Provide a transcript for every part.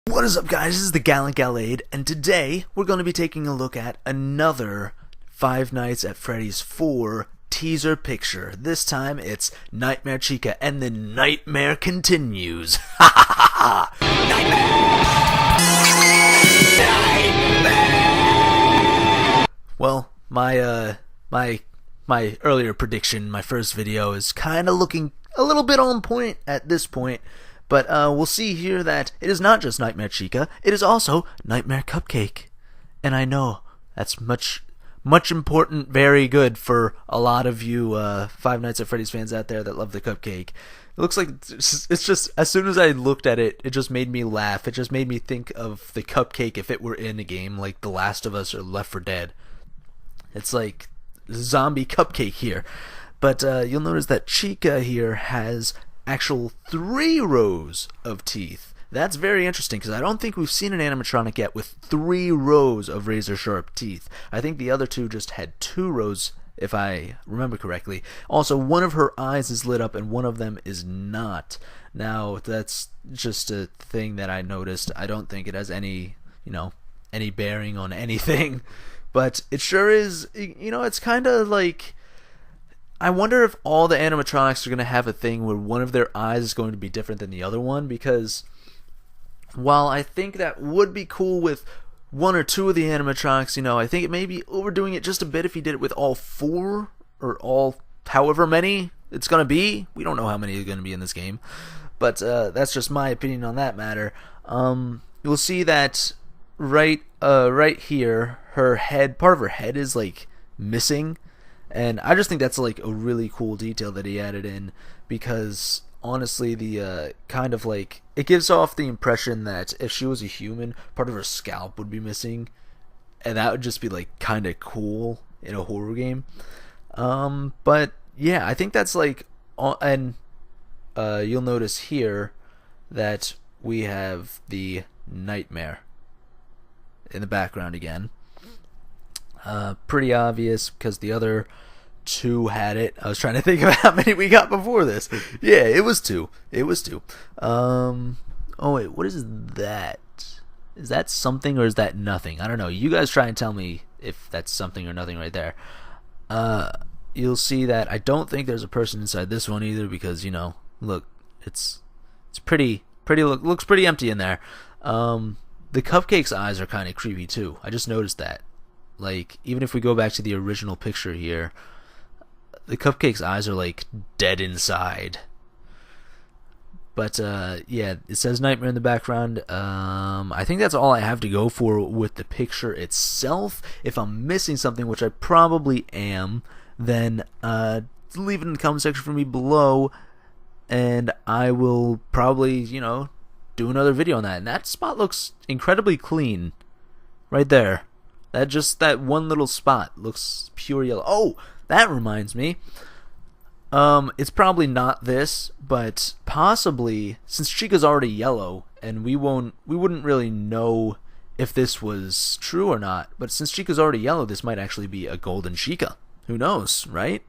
What is up, guys? This is the Gallant Gallade, and today we're going to be taking a look at another Five Nights at Freddy's 4 teaser picture. This time it's Nightmare Chika, and the nightmare continues. Ha ha ha ha! Nightmare! Well, my earlier prediction, my first video, is kind of looking a little bit on point at this point. But we'll see here that it is not just Nightmare Chika, it is also Nightmare Cupcake. And I know that's much important, very good for a lot of you Five Nights at Freddy's fans out there that love the cupcake. It looks like it's just, as soon as I looked at it, it just made me laugh. It just made me think of the cupcake if it were in a game like The Last of Us or Left 4 Dead. It's like zombie cupcake here. But you'll notice that Chika here has actual 3 rows of teeth. That's very interesting because I don't think we've seen an animatronic yet with 3 rows of razor sharp teeth. I think the other 2 just had 2 rows, if I remember correctly. Also, one of her eyes is lit up and one of them is not. Now, that's just a thing that I noticed. I don't think it has any bearing on anything. But it sure is, it's kind of like, I wonder if all the animatronics are going to have a thing where one of their eyes is going to be different than the other one, because while I think that would be cool with 1 or 2 of the animatronics, I think it may be overdoing it just a bit if he did it with all 4 or all however many it's going to be. We don't know how many are going to be in this game, but that's just my opinion on that matter. You'll see that right here, her head, part of her head is like missing. And I just think that's like a really cool detail that he added in, because honestly, the kind of like, it gives off the impression that if she was a human, part of her scalp would be missing, and that would just be like kind of cool in a horror game. But yeah, I think that's like, and you'll notice here that we have the nightmare in the background again. Pretty obvious because the other 2 had it. I was trying to think of how many we got before this. Yeah, it was 2. Oh wait, what is that? Is that something or is that nothing? I don't know. You guys try and tell me if that's something or nothing right there. You'll see that I don't think there's a person inside this one either, because look, it's pretty looks pretty empty in there. The cupcake's eyes are kind of creepy too. I just noticed that. Like, even if we go back to the original picture here, the cupcake's eyes are like dead inside. But yeah, it says Nightmare in the background. I think that's all I have to go for with the picture itself. If I'm missing something, which I probably am, then leave it in the comment section for me below, and I will probably do another video on that. And that spot looks incredibly clean right there. That one little spot looks pure yellow. Oh, that reminds me. It's probably not this, but possibly, since Chika's already yellow, and we wouldn't really know if this was true or not. But since Chika's already yellow, this might actually be a golden Chika. Who knows, right?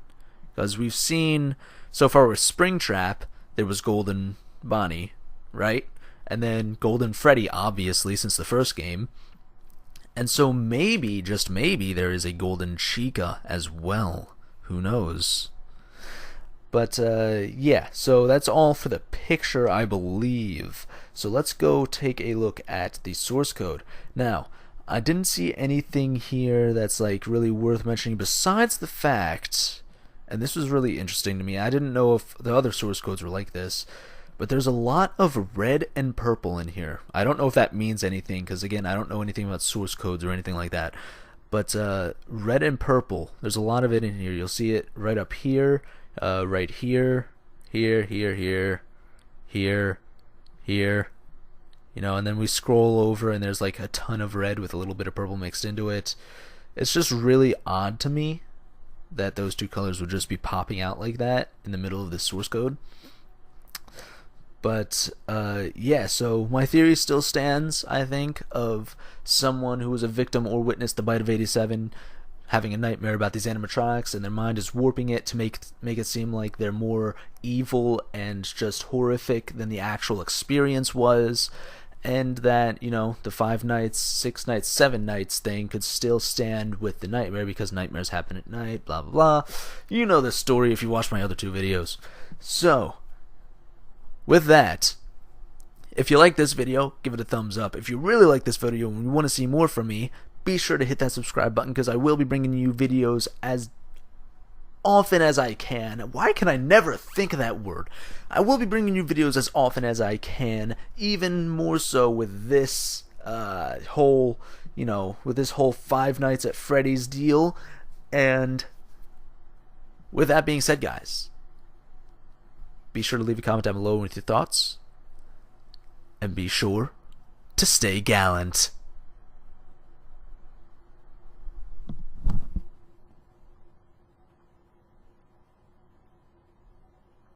Because we've seen so far with Springtrap, there was golden Bonnie, right? And then golden Freddy, obviously, since the first game. And so maybe, just maybe, there is a golden Chika as well. Who knows? But yeah, so that's all for the picture, I believe. So let's go take a look at the source code. Now, I didn't see anything here that's like really worth mentioning besides the fact, and this was really interesting to me, I didn't know if the other source codes were like this, but there's a lot of red and purple in here. I don't know if that means anything, because again, I don't know anything about source codes or anything like that. But red and purple, there's a lot of it in here. You'll see it right up here, right here, here, and then we scroll over and there's like a ton of red with a little bit of purple mixed into it. It's just really odd to me that those 2 colors would just be popping out like that in the middle of the source code. But yeah, so my theory still stands, I think, of someone who was a victim or witnessed the bite of 87 having a nightmare about these animatronics, and their mind is warping it to make it seem like they're more evil and just horrific than the actual experience was. and that, you know, the 5 nights, 6 nights, 7 nights thing could still stand with the nightmare because nightmares happen at night, blah blah blah. You know the story if you watch my other 2 videos. So, with that, if you like this video, give it a thumbs up. If you really like this video and you want to see more from me, be sure to hit that subscribe button because I will be bringing you videos as often as I can. Why can I never think of that word? I will be bringing you videos as often as I can, even more so with this whole, you know, with this whole 5 nights at Freddy's deal. And with that being said, guys, be sure to leave a comment down below with your thoughts, and be sure to stay gallant.